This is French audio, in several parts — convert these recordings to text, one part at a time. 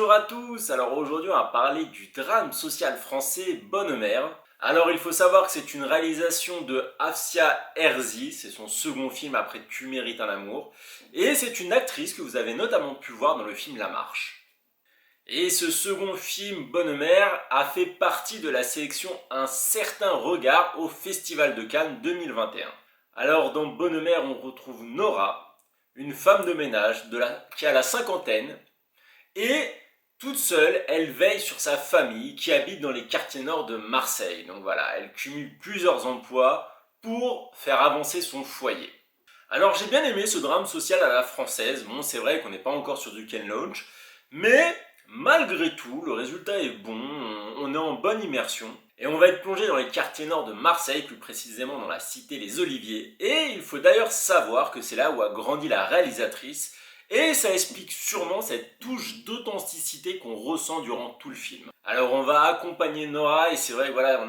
Bonjour à tous, alors aujourd'hui on va parler du drame social français Bonne Mère. Alors il faut savoir que c'est une réalisation de Afsia Herzi, c'est son second film après Tu mérites un amour, et c'est une actrice que vous avez notamment pu voir dans le film La Marche. Et ce second film Bonne Mère a fait partie de la sélection Un certain regard au Festival de Cannes 2021. Alors dans Bonne Mère on retrouve Nora, une femme de ménage qui a la cinquantaine, et toute seule, elle veille sur sa famille qui habite dans les quartiers nord de Marseille. Donc voilà, elle cumule plusieurs emplois pour faire avancer son foyer. Alors j'ai bien aimé ce drame social à la française. Bon, c'est vrai qu'on n'est pas encore sur du Ken Loach, mais malgré tout, le résultat est bon, on est en bonne immersion. Et on va être plongé dans les quartiers nord de Marseille, plus précisément dans la cité Les Oliviers. Et il faut d'ailleurs savoir que c'est là où a grandi la réalisatrice. Et ça explique sûrement cette touche d'authenticité qu'on ressent durant tout le film. Alors on va accompagner Nora et c'est vrai que voilà,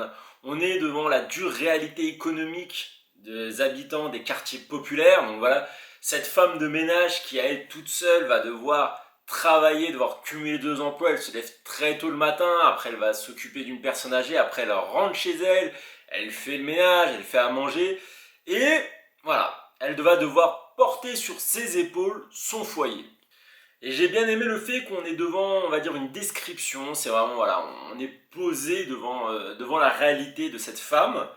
on est devant la dure réalité économique des habitants des quartiers populaires. Donc voilà, cette femme de ménage qui à elle toute seule va devoir travailler, devoir cumuler deux emplois. Elle se lève très tôt le matin, après elle va s'occuper d'une personne âgée, après elle rentre chez elle, elle fait le ménage, elle fait à manger. Et voilà, elle va devoir porter sur ses épaules son foyer. Et j'ai bien aimé le fait qu'on est devant, on va dire, une description. C'est vraiment, voilà, on est posé devant la réalité de cette femme.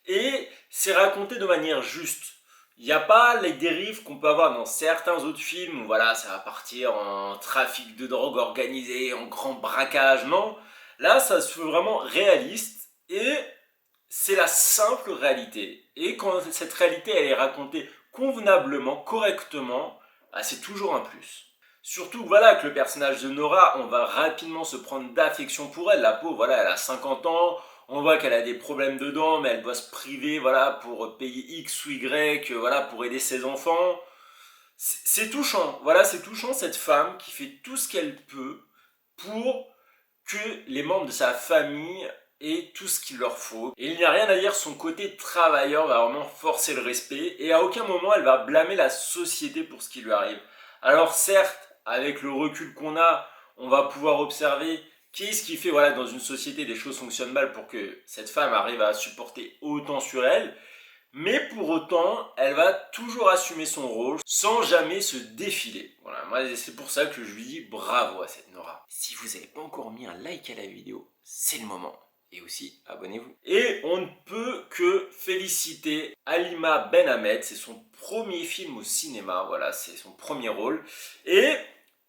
Et c'est raconté de manière juste. Il n'y a pas les dérives qu'on peut avoir dans certains autres films où voilà, ça va partir en trafic de drogue organisé, en grand braquage. Non, là, ça se veut vraiment réaliste et c'est la simple réalité. Et quand cette réalité elle est racontée convenablement, correctement, bah, c'est toujours un plus. Surtout voilà que le personnage de Nora, on va rapidement se prendre d'affection pour elle. La pauvre, voilà, elle a 50 ans, on voit qu'elle a des problèmes de dents, mais elle doit se priver, voilà, pour payer X ou Y, voilà, pour aider ses enfants. C'est touchant, voilà, c'est touchant cette femme qui fait tout ce qu'elle peut pour que les membres de sa famille aient tout ce qu'il leur faut. Et il n'y a rien à dire, son côté travailleur va vraiment forcer le respect et à aucun moment elle va blâmer la société pour ce qui lui arrive. Alors certes, avec le recul qu'on a, on va pouvoir observer qu'est-ce qui fait voilà, dans une société des choses fonctionnent mal pour que cette femme arrive à supporter autant sur elle. Mais pour autant, elle va toujours assumer son rôle sans jamais se défiler. Voilà, moi c'est pour ça que je lui dis bravo à cette Nora. Si vous n'avez pas encore mis un like à la vidéo, c'est le moment. Et aussi, abonnez-vous. Et on ne peut que féliciter Halima Ben Hamed, c'est son premier film au cinéma, voilà, c'est son premier rôle. Et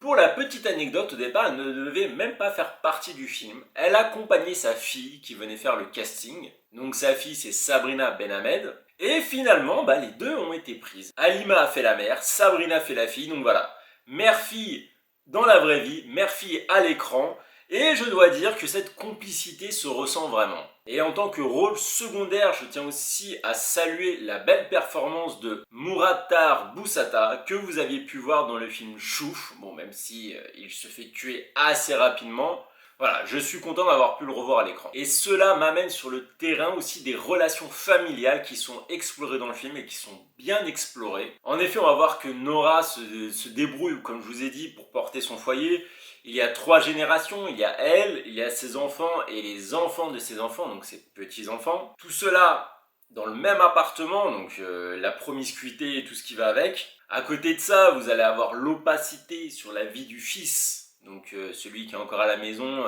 pour la petite anecdote, au départ, elle ne devait même pas faire partie du film. Elle accompagnait sa fille qui venait faire le casting. Donc sa fille, c'est Sabrina Ben Hamed. Et finalement, bah, les deux ont été prises. Halima a fait la mère, Sabrina a fait la fille. Donc voilà, mère-fille dans la vraie vie, mère-fille à l'écran. Et je dois dire que cette complicité se ressent vraiment. Et en tant que rôle secondaire, je tiens aussi à saluer la belle performance de Mouratar Boussata que vous aviez pu voir dans le film Chouf. Bon, même si il se fait tuer assez rapidement. Voilà, je suis content d'avoir pu le revoir à l'écran. Et cela m'amène sur le terrain aussi des relations familiales qui sont explorées dans le film et qui sont bien explorées. En effet, on va voir que Nora se débrouille, comme je vous ai dit, pour porter son foyer. Il y a 3 générations, il y a elle, il y a ses enfants et les enfants de ses enfants, donc ses petits-enfants. Tout cela dans le même appartement, donc la promiscuité et tout ce qui va avec. À côté de ça, vous allez avoir l'opacité sur la vie du fils. Donc celui qui est encore à la maison,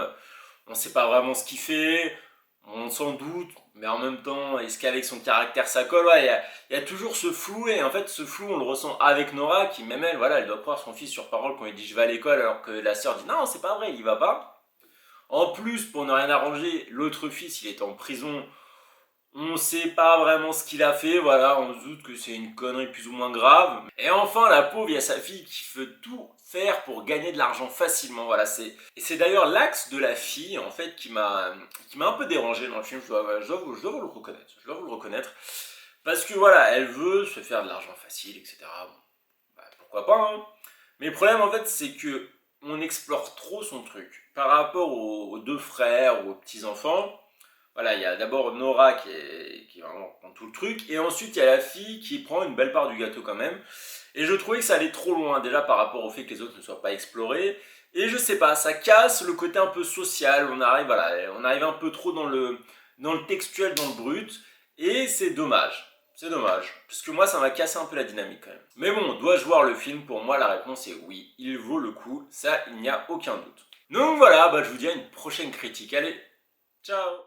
on ne sait pas vraiment ce qu'il fait, on s'en doute, mais en même temps, est-ce qu'avec son caractère ça colle? Ouais, il y a toujours ce flou, et en fait ce flou on le ressent avec Nora, qui même elle, voilà, elle doit croire son fils sur parole quand il dit je vais à l'école, alors que la sœur dit non, c'est pas vrai, il y va pas. En plus, pour ne rien arranger, l'autre fils, il est en prison. On sait pas vraiment ce qu'il a fait, voilà, on se doute que c'est une connerie plus ou moins grave. Et enfin, la pauvre, il y a sa fille qui veut tout faire pour gagner de l'argent facilement, voilà, Et c'est d'ailleurs l'axe de la fille, en fait, qui m'a un peu dérangé dans le film, je dois vous le reconnaître, je dois vous le reconnaître. Parce que voilà, elle veut se faire de l'argent facile, etc. Bon, bah, pourquoi pas, hein. Mais le problème, en fait, c'est que on explore trop son truc. Par rapport aux deux frères ou aux petits-enfants, voilà, il y a d'abord Nora qui vraiment prend tout le truc, et ensuite il y a la fille qui prend une belle part du gâteau quand même. Et je trouvais que ça allait trop loin, déjà par rapport au fait que les autres ne soient pas explorés, Et je sais pas, ça casse le côté un peu social, on arrive, voilà, on arrive un peu trop dans le textuel, dans le brut, et c'est dommage. C'est dommage, parce que moi ça m'a cassé un peu la dynamique quand même. Mais bon, dois-je voir le film? Pour moi la réponse est oui, il vaut le coup, ça il n'y a aucun doute. Donc voilà, bah, je vous dis à une prochaine critique, allez, ciao!